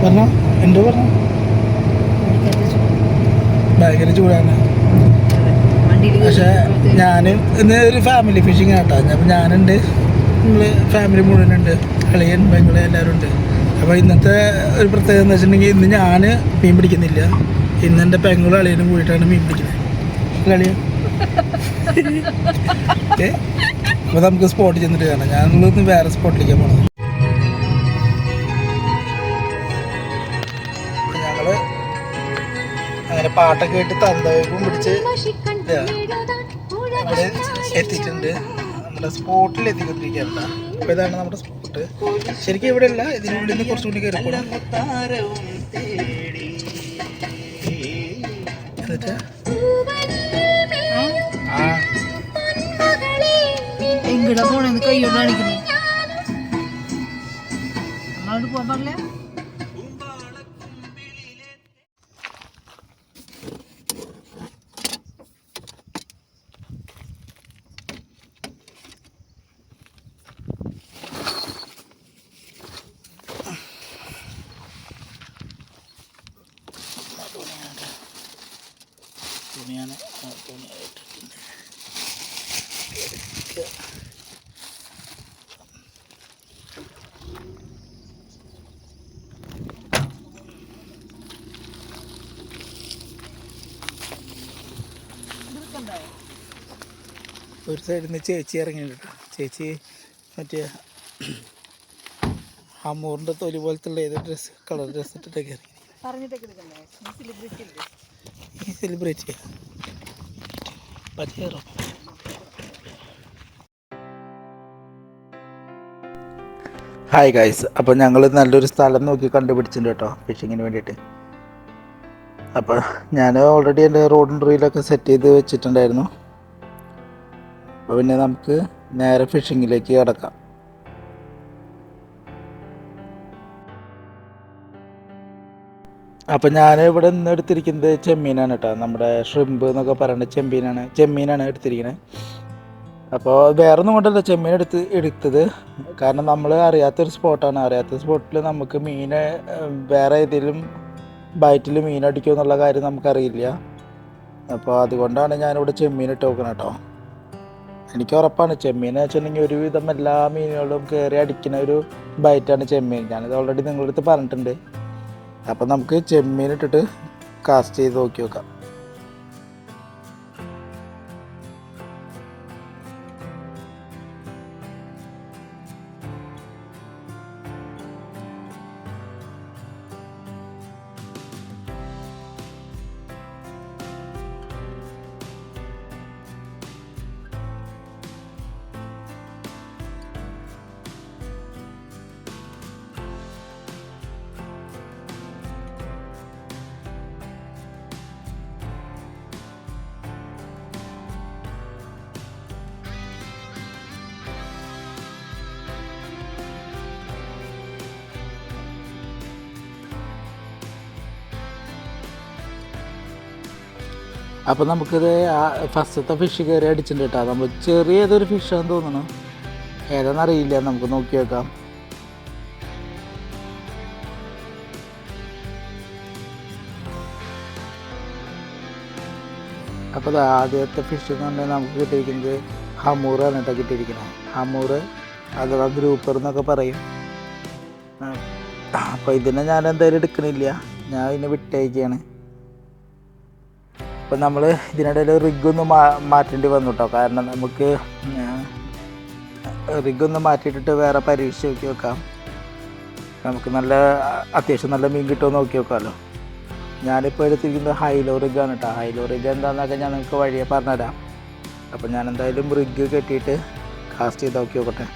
പറഞ്ഞോ, എന്തോ പറഞ്ഞു. ഭയങ്കര ചൂടാണ്. പക്ഷേ ഞാൻ ഇന്ന് ഒരു ഫാമിലി ഫിഷിങ് ആട്ടോ. അപ്പം ഞാനുണ്ട്, നമ്മൾ ഫാമിലി മുഴുവനുണ്ട്, കളിയൻ പെങ്ങളെ എല്ലാവരും ഉണ്ട്. അപ്പോൾ ഇന്നത്തെ ഒരു പ്രത്യേകത എന്ന് വെച്ചിട്ടുണ്ടെങ്കിൽ ഇന്ന് ഞാൻ മീൻ പിടിക്കുന്നില്ല. ഇന്ന് എൻ്റെ പെങ്ങളും അളിയനും കൂടിയിട്ടാണ് മീൻ പിടിക്കുന്നത്. കളിയൻ അപ്പോൾ നമുക്ക് സ്പോട്ടിൽ ചെന്നിട്ട് കാണാം. ഞാനുള്ളൊന്ന് വേറെ സ്പോട്ടിലേക്ക് പോകണം. ഞങ്ങൾ അങ്ങനെ പാട്ടൊക്കെ ഇട്ട് തന്തവയ്പും പിടിച്ച് ഇവിടെ എത്തിയിട്ടുണ്ട്. നമ്മുടെ സ്പോട്ടിൽ എത്തിക്കൊണ്ടിരിക്കുകയല്ല. അപ്പോൾ ഇതാണ് നമ്മുടെ സ്പോട്ട്. ശരിക്കും ഇവിടെ അല്ല, ഇതിനുള്ളിൽ നിന്ന് കുറച്ചുകൂടി കയറിപ്പോണം. എന്നിട്ട് എങ്ങടാ പോണെന്ന് കൈയോട് കാണിക്കുന്നു. അങ്ങോട്ട് പോകാൻ പാടില്ല. തുണിയാണ് ഒരു സൈഡിൽ നിന്ന് ചേച്ചി ഇറങ്ങിയിട്ടുണ്ട്. ചേച്ചി മറ്റേ അമ്മൂറിൻ്റെ തൊലി പോലത്തുള്ള ഏത് ഡ്രസ്സ്, കളർ ഡ്രസ്സ് ഇട്ടിട്ടൊക്കെ ഇറങ്ങി. ഈ സെലിബ്രേറ്റ് ചെയ്യാം പച്ചേറോ. ഹായ് ഗൈസ്, അപ്പോൾ ഞങ്ങൾ നല്ലൊരു സ്ഥലം നോക്കി കണ്ടുപിടിച്ചിട്ടുണ്ട് കേട്ടോ ഫിഷിങ്ങിന് വേണ്ടിയിട്ട്. അപ്പോൾ ഞാൻ ഓൾറെഡി എൻ്റെ റോഡും റീലൊക്കെ സെറ്റ് ചെയ്ത് വെച്ചിട്ടുണ്ടായിരുന്നു. അപ്പോൾ പിന്നെ നമുക്ക് നേരെ ഫിഷിങ്ങിലേക്ക് കിടക്കാം. അപ്പോൾ ഞാൻ ഇവിടെ നിന്ന് എടുത്തിരിക്കുന്നത് ചെമ്മീനാണ് കേട്ടോ. നമ്മുടെ ഷ്രിമ്പ് എന്നൊക്കെ പറയുന്നത് ചെമ്മീനാണ് എടുത്തിരിക്കുന്നത്. അപ്പോൾ വേറെ ഒന്നും കൊണ്ടല്ല ചെമ്മീൻ എടുത്തത്. കാരണം നമ്മൾ അറിയാത്തൊരു സ്പോട്ടാണ്. അറിയാത്ത സ്പോട്ടിൽ നമുക്ക് മീൻ വേറെ ഏതെങ്കിലും ബൈറ്റിൽ മീൻ അടിക്കുമോ എന്നുള്ള കാര്യം നമുക്കറിയില്ല. അപ്പോൾ അതുകൊണ്ടാണ് ഞാനിവിടെ ചെമ്മീൻ ഇട്ട് നോക്കണം കേട്ടോ. എനിക്ക് ഉറപ്പാണ് ചെമ്മീൻ എന്ന് വെച്ചിട്ടുണ്ടെങ്കിൽ ഒരുവിധം എല്ലാ മീനുകളും കയറി അടിക്കുന്ന ഒരു ബൈറ്റാണ് ചെമ്മീൻ. ഞാനിത് ഓൾറെഡി നിങ്ങളുടെ അടുത്ത് പറഞ്ഞിട്ടുണ്ട്. അപ്പം നമുക്ക് ചെമ്മീൻ ഇട്ടിട്ട് കാസ്റ്റ് ചെയ്ത് നോക്കി നോക്കാം. അപ്പോൾ നമുക്കിത് ഫസ്റ്റത്തെ ഫിഷ് കയറി അടിച്ചിട്ടുണ്ട് കേട്ടോ. നമ്മൾ ചെറിയതൊരു ഫിഷാന്ന് തോന്നുന്നു, ഏതാണെന്നറിയില്ല. നമുക്ക് നോക്കി വെക്കാം. അപ്പോൾ അത് ആദ്യത്തെ ഫിഷ് എന്ന് പറഞ്ഞാൽ നമുക്ക് കിട്ടിയിരിക്കുന്നത് ഹമൂറാണ് കേട്ടോ കിട്ടിയിരിക്കുന്നത്. ഹമൂറ് അഥവാ ഗ്രൂപ്പർ എന്നൊക്കെ പറയും. അപ്പോൾ ഇതിനെ ഞാൻ എന്തായാലും എടുക്കണില്ല, ഞാൻ ഇതിനെ വിട്ടയക്കുകയാണ്. അപ്പോൾ നമ്മൾ ഇതിനിടയിൽ റിഗൊന്ന് മാറ്റേണ്ടി വന്നു കേട്ടോ. കാരണം നമുക്ക് റിഗൊന്ന് മാറ്റിയിട്ടിട്ട് വേറെ പരീക്ഷ നോക്കി വെക്കാം. നമുക്ക് അത്യാവശ്യം നല്ല മീൻ കിട്ടുമെന്ന് നോക്കി വെക്കാമല്ലോ. ഞാനിപ്പോൾ എടുത്തിരിക്കുന്നത് ഹൈലോ റിഗാണ് കേട്ടോ. ഹൈലോ റിഗ് എന്താണെന്നൊക്കെ ഞാൻ നിങ്ങൾക്ക് വഴിയെ പറഞ്ഞുതരാം. അപ്പോൾ ഞാൻ എന്തായാലും റിഗ് കെട്ടിയിട്ട് കാസ്റ്റ് ചെയ്ത് നോക്കി നോക്കട്ടെ.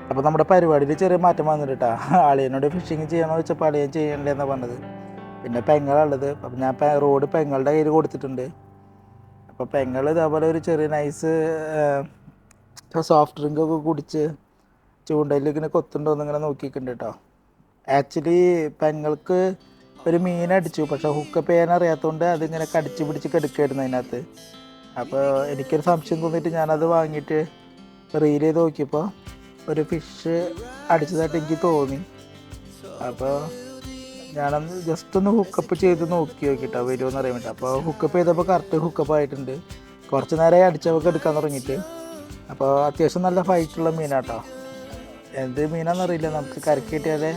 അപ്പോൾ നമ്മുടെ പരിപാടിയിൽ ചെറിയ മാറ്റം വന്നിട്ട് കേട്ടോ. അളിയനോട് ഫിഷിങ് ചെയ്യണമെന്ന് വെച്ചപ്പോൾ അളിയൻ ചെയ്യണ്ടേന്നാണ് പറഞ്ഞത്. പിന്നെ പെങ്ങളുള്ളത്, അപ്പം ഞാൻ റോഡ് പെങ്ങളുടെ കയ്യിൽ കൊടുത്തിട്ടുണ്ട്. അപ്പോൾ പെങ്ങൾ ഇതേപോലെ ഒരു ചെറിയ നൈസ് സോഫ്റ്റ് ഡ്രിങ്കൊക്കെ കുടിച്ച് ചൂണ്ടയിൽ ഇങ്ങനെ കൊത്തുണ്ടോയെന്ന് ഇങ്ങനെ നോക്കിയിട്ടുണ്ട് കേട്ടോ. ആക്ച്വലി പെങ്ങൾക്ക് ഒരു മീനടിച്ചു, പക്ഷെ ഹുക്കപ്പ് ചെയ്യാൻ അറിയാത്തതുകൊണ്ട് അതിങ്ങനെ കടിച്ച് പിടിച്ച് കെടുക്കായിരുന്നു അതിനകത്ത്. അപ്പോൾ എനിക്കൊരു സംശയം തോന്നിയിട്ട് ഞാനത് വാങ്ങിയിട്ട് റീൽ ചെയ്ത് നോക്കിയപ്പോൾ ഒരു ഫിഷ് അടിച്ചതായിട്ട് എനിക്ക് തോന്നി. അപ്പോൾ ഞാനന്ന് ജസ്റ്റ് ഒന്ന് ഹുക്കപ്പ് ചെയ്ത് നോക്കിയിട്ടോ വരുമോയെന്ന് അറിയാൻ വേണ്ടി. അപ്പോൾ ഹുക്കപ്പ് ചെയ്തപ്പോൾ കറക്റ്റ് ഹുക്കപ്പ് ആയിട്ടുണ്ട്. കുറച്ച് നേരമായി അടിച്ചവർക്ക് എടുക്കാൻ തുടങ്ങിയിട്ട്. അപ്പോൾ അത്യാവശ്യം നല്ല ഫൈറ്റുള്ള മീനാട്ടോ. എന്ത് മീനാണെന്നറിയില്ല, നമുക്ക് കരക്ക് കിട്ടിയാലേ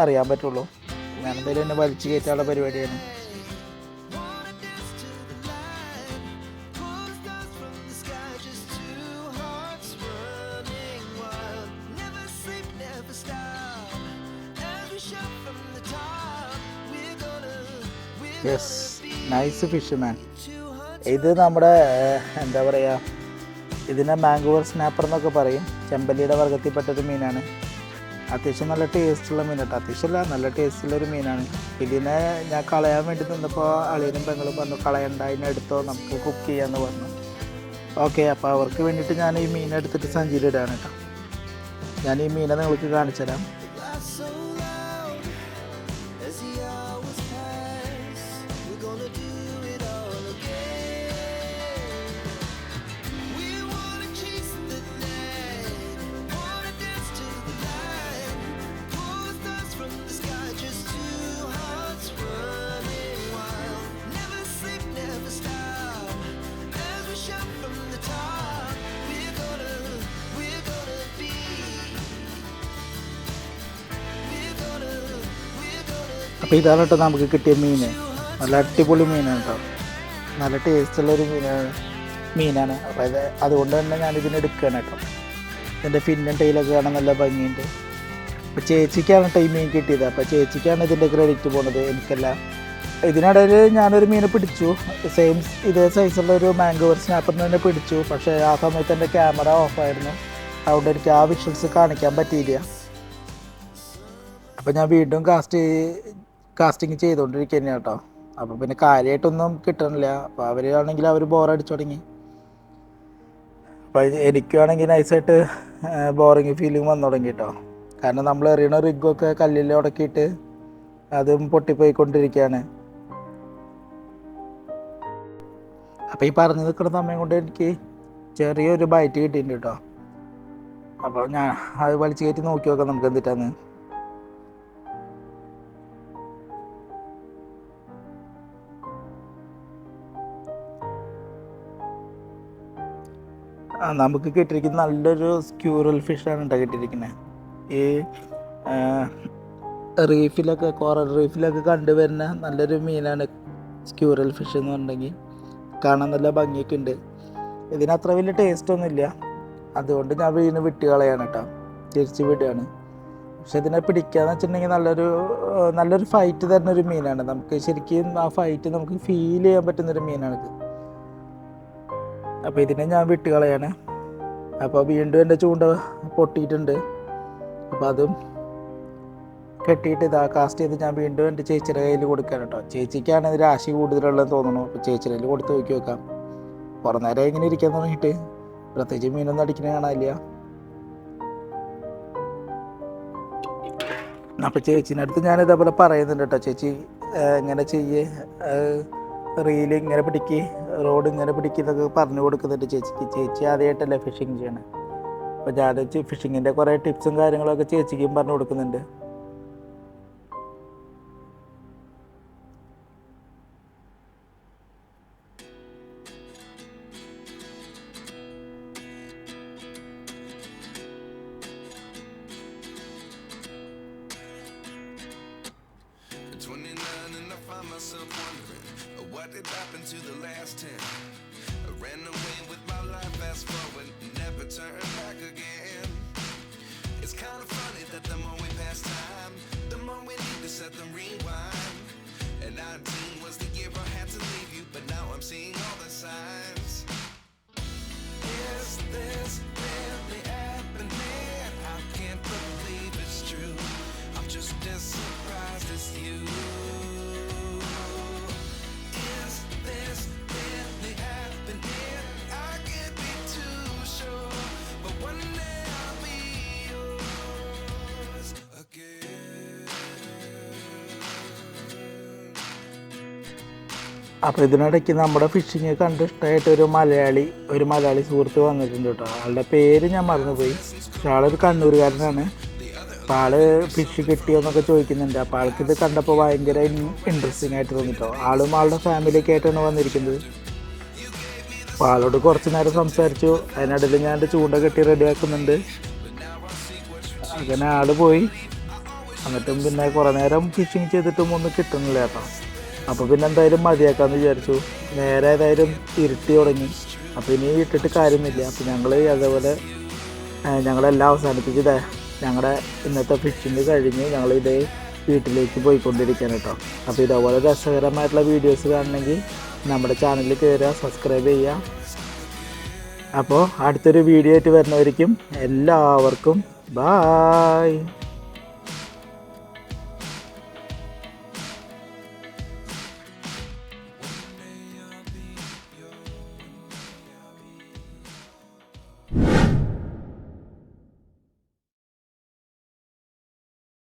അറിയാൻ പറ്റുള്ളൂ. ഞാനെന്തായാലും എന്നെ വലിച്ചു കയറ്റാനുള്ള പരിപാടിയാണ്. യെസ്, നൈസ് ഫിഷ് മാൻ. ഇത് നമ്മുടെ എന്താ പറയുക, ഇതിനെ മാംഗോവർ സ്നാപ്പർ എന്നൊക്കെ പറയും. ചെമ്പല്ലിയുടെ വർഗ്ഗത്തിൽപ്പെട്ടൊരു മീനാണ്. അത്യാവശ്യം നല്ല ടേസ്റ്റുള്ള മീൻ കേട്ടോ. അത്യാവശ്യമല്ല, നല്ല ടേസ്റ്റുള്ളൊരു മീനാണ്. ഇതിനെ ഞാൻ കളയാൻ വേണ്ടി നിന്നപ്പോൾ അളിയനും പെങ്ങളും പറഞ്ഞു കളയണ്ട, അതിനെടുത്തോ, നമുക്ക് കുക്ക് ചെയ്യാമെന്ന് പറഞ്ഞു. ഓക്കെ, അപ്പോൾ അവർക്ക് വേണ്ടിയിട്ട് ഞാൻ ഈ മീനെടുത്തിട്ട് സഞ്ചിയിലിടാണ് കേട്ടോ. ഞാൻ ഈ മീനെ നിങ്ങൾക്ക് കാണിച്ചു തരാം. അപ്പോൾ ഇതാണ് കേട്ടോ നമുക്ക് കിട്ടിയ മീൻ. നല്ല അടിപൊളി മീനാണ് കേട്ടോ. നല്ല ടേസ്റ്റുള്ളൊരു മീനാണ്. അപ്പോൾ അതുകൊണ്ട് തന്നെ ഞാനിതിനെ എടുക്കുകയാണ് കേട്ടോ. ഇതിൻ്റെ ഫിന്നും ടൈലൊക്കെ കാണാൻ നല്ല ഭംഗിയുണ്ട്. അപ്പോൾ ചേച്ചിക്കാണ് കേട്ടോ ഈ മീൻ കിട്ടിയത്. അപ്പോൾ ചേച്ചിക്കാണ് ഇതിൻ്റെ ക്രെഡിറ്റ് പോകുന്നത്, എനിക്കല്ല. ഇതിനിടയിൽ ഞാനൊരു മീനെ പിടിച്ചു, സെയിം ഇതേ സൈസുള്ള ഒരു മാംഗോവർ സ്നാപ്പറിന് തന്നെ പിടിച്ചു. പക്ഷേ ആ സമയത്ത് എൻ്റെ ക്യാമറ ഓഫായിരുന്നു, അതുകൊണ്ട് എനിക്ക് ആ വിഷ്വൽസ് കാണിക്കാൻ പറ്റിയില്ല. അപ്പോൾ ഞാൻ വീണ്ടും കാസ്റ്റിങ് ചെയ്തുകൊണ്ടിരിക്കുകയാണ് കേട്ടോ. അപ്പോൾ പിന്നെ കാര്യമായിട്ടൊന്നും കിട്ടണില്ല. അപ്പോൾ അവരാണെങ്കിൽ അവർ ബോറടിച്ചു തുടങ്ങി. അപ്പോൾ എനിക്കാണെങ്കിൽ നൈസായിട്ട് ബോറിങ് ഫീലിംഗ് വന്നു തുടങ്ങി കേട്ടോ. കാരണം നമ്മൾ എറിയണ റിഗൊക്കെ കല്ലിൽ ഉടക്കിയിട്ട് അതും പൊട്ടിപ്പോയിക്കൊണ്ടിരിക്കുകയാണ്. അപ്പോൾ ഈ പറഞ്ഞു നിൽക്കുന്ന സമയം കൊണ്ട് എനിക്ക് ചെറിയൊരു ബൈറ്റ് കിട്ടിയിട്ടുണ്ട് കേട്ടോ. അപ്പോൾ ഞാൻ അത് വലിച്ചു കയറ്റി നോക്കി നോക്കാം നമുക്ക് എന്തിട്ടാന്ന്. നമുക്ക് കിട്ടിയിരിക്കുന്ന നല്ലൊരു സ്ക്യൂറൽ ഫിഷാണ് കേട്ടോ കിട്ടിയിരിക്കുന്നത്. ഈ റീഫിലൊക്കെ, കോറൽ റീഫിലൊക്കെ കണ്ടുവരുന്ന നല്ലൊരു മീനാണ് സ്ക്യൂറൽ ഫിഷ് എന്ന് പറഞ്ഞിട്ടുണ്ടെങ്കിൽ. കാണാൻ നല്ല ഭംഗിയൊക്കെ ഉണ്ട്. ഇതിനത്ര വലിയ ടേസ്റ്റൊന്നുമില്ല, അതുകൊണ്ട് ഞാൻ വീണ് വിട്ട് കളയാണ് കേട്ടോ, തിരിച്ച് വിടുകയാണ്. പക്ഷെ ഇതിനെ പിടിക്കാന്ന് വെച്ചിട്ടുണ്ടെങ്കിൽ നല്ലൊരു ഫൈറ്റ് തരുന്നൊരു മീനാണ്. നമുക്ക് ശരിക്കും ആ ഫൈറ്റ് നമുക്ക് ഫീൽ ചെയ്യാൻ പറ്റുന്നൊരു മീനാണിത്. അപ്പോൾ ഇതിനെ ഞാൻ വിട്ട് കളയാണ്. അപ്പോൾ വീണ്ടും എൻ്റെ ചൂണ്ട പൊട്ടിയിട്ടുണ്ട്. അപ്പോൾ അതും കെട്ടിയിട്ട് കാസ്റ്റ് ചെയ്ത് ഞാൻ വീണ്ടും എൻ്റെ ചേച്ചിയുടെ കയ്യിൽ കൊടുക്കാൻ കേട്ടോ. ചേച്ചിക്കാണ് ഇതിൽ രാശി കൂടുതലുള്ളതെന്ന് തോന്നുന്നു. അപ്പോൾ ചേച്ചിയുടെ കയ്യിൽ കൊടുത്ത് നോക്കി നോക്കാം. കുറേ നേരം ഇങ്ങനെ ഇരിക്കാൻ തുടങ്ങിയിട്ട് പ്രത്യേകിച്ച് മീനൊന്നും അടിക്കണ കാണാനില്ല. അപ്പോൾ ചേച്ചീൻ്റെ അടുത്ത് ഞാൻ ഇതേപോലെ പറയുന്നുണ്ട് കേട്ടോ, ചേച്ചി ഇങ്ങനെ ചെയ്യേ, റീൽ ഇങ്ങനെ പിടിക്ക്, റോഡ് ഇങ്ങനെ പിടിക്കുന്നതൊക്കെ പറഞ്ഞു കൊടുക്കുന്നുണ്ട് ചേച്ചിക്ക്. ചേച്ചി ആദ്യമായിട്ടല്ലേ ഫിഷിങ് ചെയ്യണേ. അപ്പോൾ ഞാൻ ഫിഷിങ്ങിൻ്റെ കുറേ ടിപ്സും കാര്യങ്ങളൊക്കെ ചേച്ചിക്കും പറഞ്ഞു കൊടുക്കുന്നുണ്ട്. What did happen to the last 10? I ran away with my life, fast forward, never turn back again. It's kind of funny that the more we pass time, the more we need to set the rewind. And 19 was the year I had to leave you, but now I'm seeing all the signs. Is this really happening? you. Is this really happening? I can't be too sure, but one day I'll be yours again. അപ്പോൾ ഇതിനിടയ്ക്ക് നമ്മുടെ fishing കണ്ട് ഇഷ്ടമായിട്ട് ഒരു മലയാളി സുഹൃത്ത് വന്നിട്ടുണ്ട് കേട്ടോ. ആളുടെ പേര് ഞാൻ മറന്നുപോയി. പക്ഷെ ആളൊരു കണ്ണൂരുകാരനാണ്. അപ്പോൾ ആള് ഫിഷ് കിട്ടിയോന്നൊക്കെ ചോദിക്കുന്നുണ്ട്. അപ്പോൾ ആൾക്കിത് കണ്ടപ്പോൾ ഭയങ്കര ഇൻട്രസ്റ്റിംഗ് ആയിട്ട് തോന്നിട്ടോ. ആളും ആളുടെ ഫാമിലിയൊക്കെ ആയിട്ടാണ് വന്നിരിക്കുന്നത്. അപ്പോൾ ആളോട് കുറച്ച് നേരം സംസാരിച്ചു. അതിനിടയിൽ ഞാൻ എൻ്റെ ചൂണ്ട കെട്ടി റെഡിയാക്കുന്നുണ്ട്. അങ്ങനെ ആള് പോയി. എന്നിട്ടും പിന്നെ കുറേ നേരം ഫിഷിങ് ചെയ്തിട്ടും ഒന്നും കിട്ടുന്നില്ല കേട്ടോ. അപ്പോൾ പിന്നെ എന്തായാലും മതിയാക്കാമെന്ന് വിചാരിച്ചു. നേരെ ഏതായാലും ഇരുട്ടി തുടങ്ങി. അപ്പോൾ ഇനി ഇട്ടിട്ട് കാര്യമൊന്നുമില്ല. അപ്പോൾ ഞങ്ങൾ അതേപോലെ ഞങ്ങളെല്ലാം അവസാനിപ്പിച്ചതേ ഞങ്ങളുടെ ഇന്നത്തെ ഫിഷിങ് കഴിഞ്ഞ് ഞങ്ങളിത് വീട്ടിലേക്ക് പോയിക്കൊണ്ടിരിക്കുകയാണ് കേട്ടോ. അപ്പോൾ ഇതേപോലെ രസകരമായിട്ടുള്ള വീഡിയോസ് കാണണമെങ്കിൽ നമ്മുടെ ചാനലിൽ കയറുക, സബ്സ്ക്രൈബ് ചെയ്യുക. അപ്പോൾ അടുത്തൊരു വീഡിയോ ആയിട്ട് വരുന്നവരിക്കും എല്ലാവർക്കും ബായ്.